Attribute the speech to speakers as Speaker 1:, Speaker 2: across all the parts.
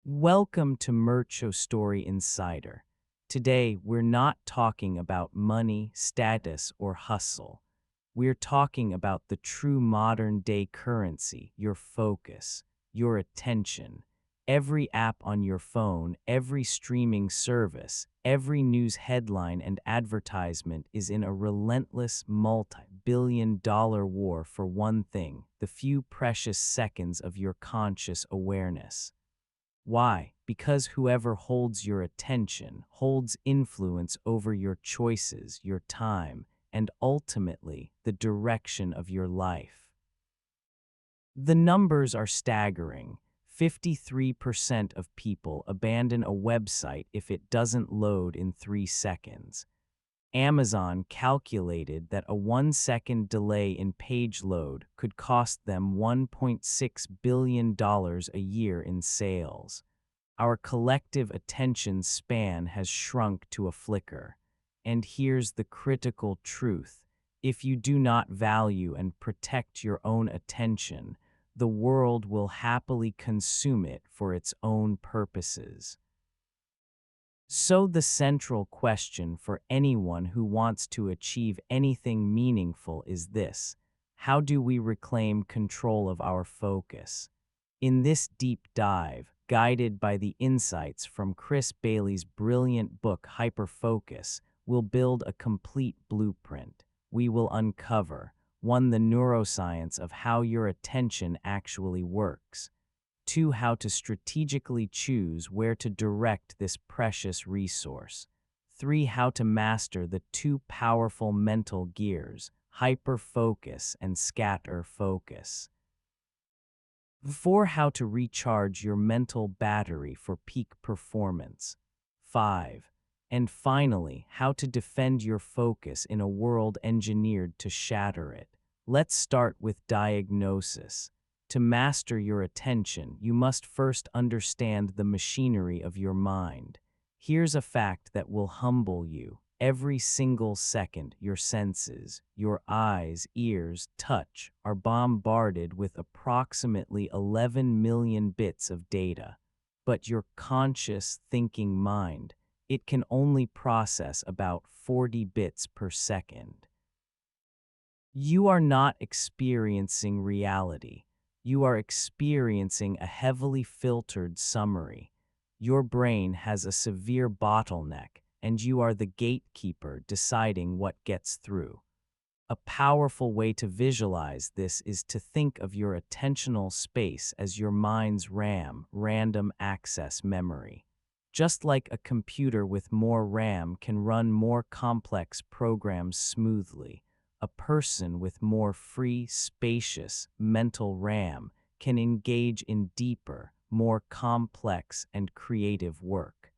Speaker 1: Welcome to Mercho Story Insider. Today, we're not talking about money, status, or hustle. We're talking about the true modern day currency, your focus, your attention. Every app on your phone, every streaming service, every news headline and advertisement is in a relentless multi-billion-dollar war for one thing: the few precious seconds of your conscious awareness. Why? Because whoever holds your attention holds influence over your choices, your time, and ultimately the direction of your life. The numbers are staggering. 53% of people abandon a website if it doesn't load in 3 seconds. Amazon calculated that a 1-second delay in page load could cost them $1.6 billion a year in sales. Our collective attention span has shrunk to a flicker. And here's the critical truth: if you do not value and protect your own attention, the world will happily consume it for its own purposes. So the central question for anyone who wants to achieve anything meaningful is this: how do we reclaim control of our focus? In this deep dive, guided by the insights from Chris Bailey's brilliant book Hyperfocus, we'll build a complete blueprint. We will uncover: 1. The neuroscience of how your attention actually works. 2. How to strategically choose where to direct this precious resource. 3. How to master the two powerful mental gears, hyperfocus and scatter focus. 4. How to recharge your mental battery for peak performance. 5. And finally, how to defend your focus in a world engineered to shatter it. Let's start with diagnosis. To master your attention, you must first understand the machinery of your mind. Here's a fact that will humble you. Every single second, your senses, your eyes, ears, touch, are bombarded with approximately 11 million bits of data. But your conscious thinking mind, it can only process about 40 bits per second. You are not experiencing reality. You are experiencing a heavily filtered summary. Your brain has a severe bottleneck, and you are the gatekeeper deciding what gets through. A powerful way to visualize this is to think of your attentional space as your mind's RAM, random access memory. Just like a computer with more RAM can run more complex programs smoothly, a person with more free, spacious mental RAM can engage in deeper, more complex and creative work.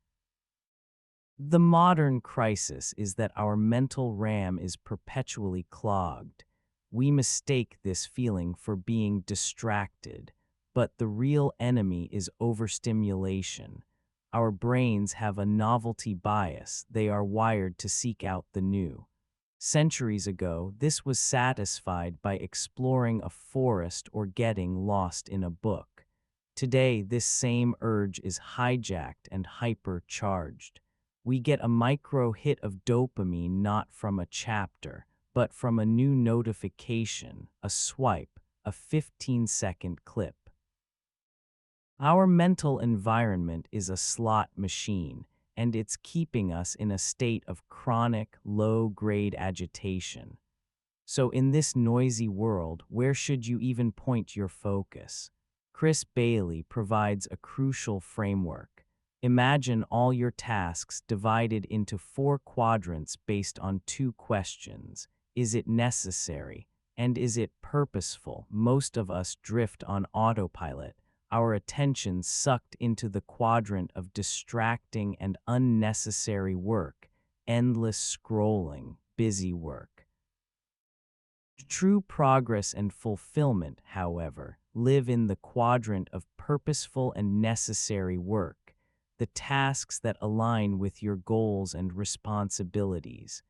Speaker 1: The modern crisis is that our mental RAM is perpetually clogged. We mistake this feeling for being distracted, but the real enemy is overstimulation. Our brains have a novelty bias. They are wired to seek out the new. Centuries ago, this was satisfied by exploring a forest or getting lost in a book. Today, this same urge is hijacked and hypercharged. We get a micro hit of dopamine not from a chapter, but from a new notification, a swipe, a 15-second clip. Our mental environment is a slot machine, and it's keeping us in a state of chronic, low-grade agitation. So in this noisy world, where should you even point your focus? Chris Bailey provides a crucial framework. Imagine all your tasks divided into 4 quadrants based on 2 questions. Is it necessary? And is it purposeful? Most of us drift on autopilot, our attention sucked into the quadrant of distracting and unnecessary work, endless scrolling, busy work. True progress and fulfillment, however, live in the quadrant of purposeful and necessary work, the tasks that align with your goals and responsibilities.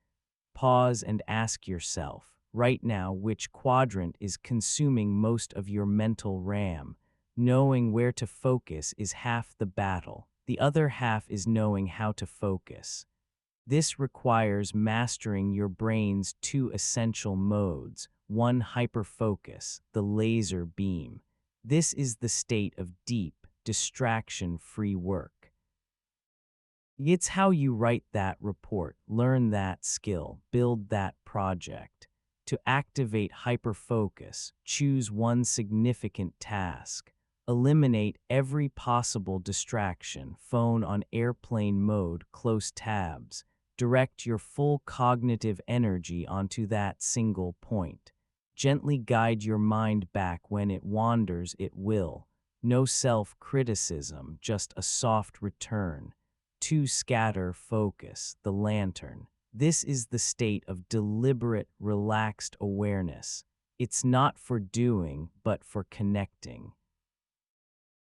Speaker 1: Pause and ask yourself, right now, which quadrant is consuming most of your mental RAM? Knowing where to focus is half the battle. The other half is knowing how to focus. This requires mastering your brain's two essential modes. One, hyperfocus, the laser beam. This is the state of deep, distraction-free work. It's how you write that report, learn that skill, build that project. To activate hyperfocus, choose one significant task. Eliminate every possible distraction, phone on airplane mode, close tabs. Direct your full cognitive energy onto that single point. Gently guide your mind back when it wanders, it will. No self-criticism, just a soft return. To scatter focus, the lantern. This is the state of deliberate, relaxed awareness. It's not for doing, but for connecting.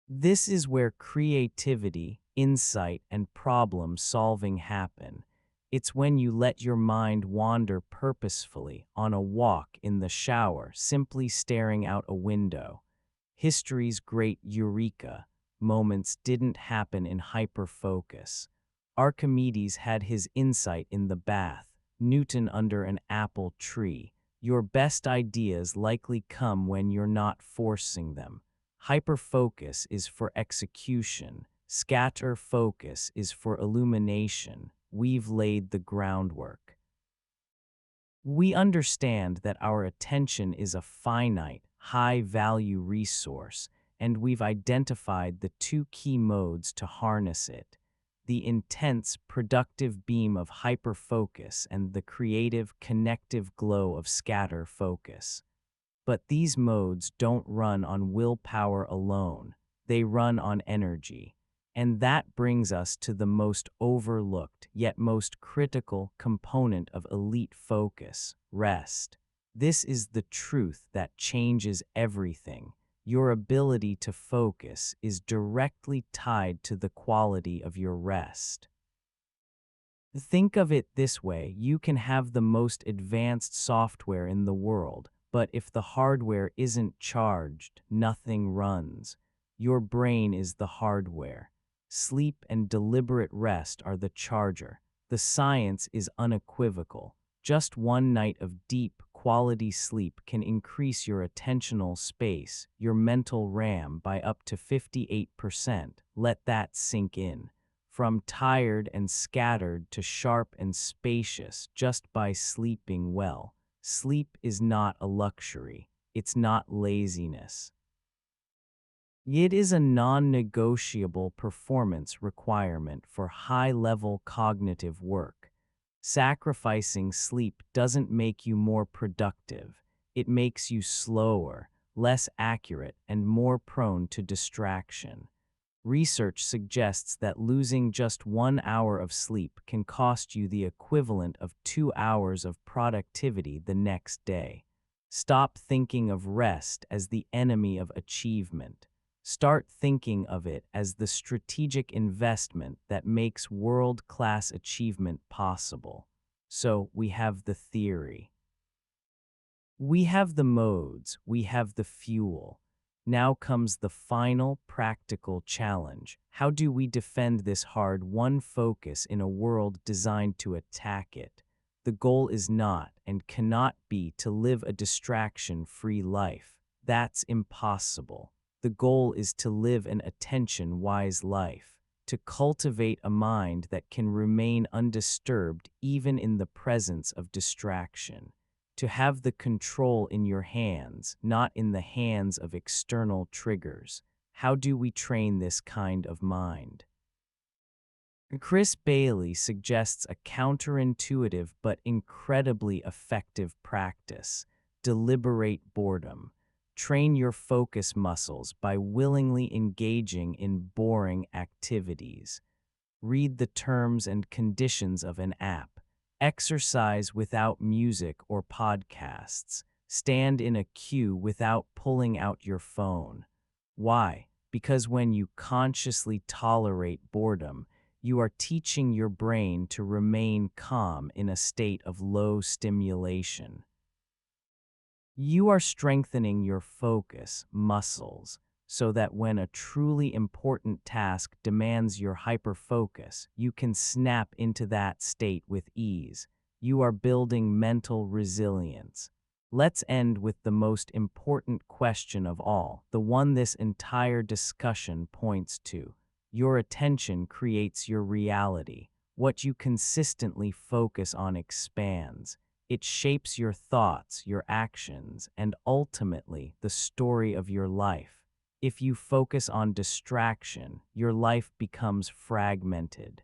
Speaker 1: This is where creativity, insight, and problem solving happen. It's when you let your mind wander purposefully, on a walk, in the shower, simply staring out a window. History's great eureka moments didn't happen in hyperfocus. Archimedes had his insight in the bath, Newton under an apple tree. Your best ideas likely come when you're not forcing them. Hyperfocus is for execution. Scatter focus is for illumination. We've laid the groundwork. We understand that our attention is a finite, high-value resource, and we've identified the two key modes to harness it: the intense, productive beam of hyperfocus and the creative, connective glow of scatter focus. But these modes don't run on willpower alone. They run on energy. And that brings us to the most overlooked, yet most critical component of elite focus: rest. This is the truth that changes everything. Your ability to focus is directly tied to the quality of your rest. Think of it this way: you can have the most advanced software in the world, but if the hardware isn't charged, nothing runs. Your brain is the hardware. Sleep and deliberate rest are the charger. The science is unequivocal. Just one night of deep, quality sleep can increase your attentional space, your mental RAM, by up to 58%. Let that sink in. From tired and scattered to sharp and spacious just by sleeping well. Sleep is not a luxury. It's not laziness. It is a non-negotiable performance requirement for high-level cognitive work. Sacrificing sleep doesn't make you more productive. It makes you slower, less accurate, and more prone to distraction. Research suggests that losing just 1 hour of sleep can cost you the equivalent of 2 hours of productivity the next day. Stop thinking of rest as the enemy of achievement. Start thinking of it as the strategic investment that makes world-class achievement possible. So we have the theory. We have the modes. We have the fuel. Now comes the final practical challenge. How do we defend this hard-won focus in a world designed to attack it? The goal is not and cannot be to live a distraction-free life. That's impossible. The goal is to live an attention-wise life, to cultivate a mind that can remain undisturbed even in the presence of distraction, to have the control in your hands, not in the hands of external triggers. How do we train this kind of mind? Chris Bailey suggests a counterintuitive but incredibly effective practice: deliberate boredom. Train your focus muscles by willingly engaging in boring activities. Read the terms and conditions of an app. Exercise without music or podcasts. Stand in a queue without pulling out your phone. Why? Because when you consciously tolerate boredom, you are teaching your brain to remain calm in a state of low stimulation. You are strengthening your focus muscles. so that when a truly important task demands your hyperfocus, you can snap into that state with ease. You are building mental resilience. Let's end with the most important question of all, the one this entire discussion points to. Your attention creates your reality. What you consistently focus on expands. It shapes your thoughts, your actions, and ultimately the story of your life. If you focus on distraction, your life becomes fragmented.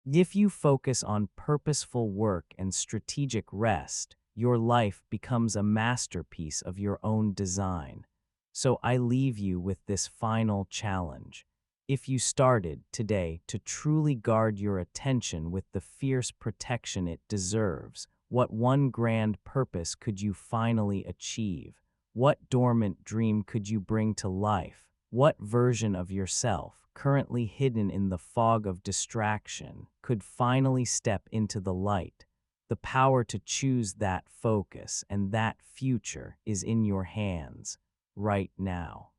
Speaker 1: If you focus on purposeful work and strategic rest, your life becomes a masterpiece of your own design. So I leave you with this final challenge. If you started today to truly guard your attention with the fierce protection it deserves, what one grand purpose could you finally achieve? What dormant dream could you bring to life? What version of yourself, currently hidden in the fog of distraction, could finally step into the light? The power to choose that focus and that future is in your hands right now.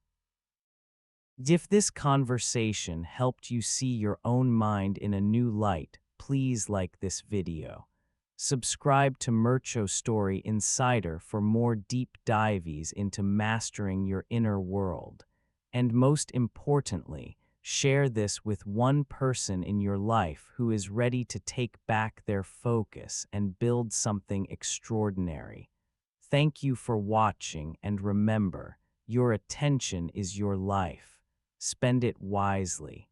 Speaker 1: If this conversation helped you see your own mind in a new light, please like this video. Subscribe to Mercho Story Insider for more deep dives into mastering your inner world. And most importantly, share this with one person in your life who is ready to take back their focus and build something extraordinary. Thank you for watching, and remember, your attention is your life. Spend it wisely.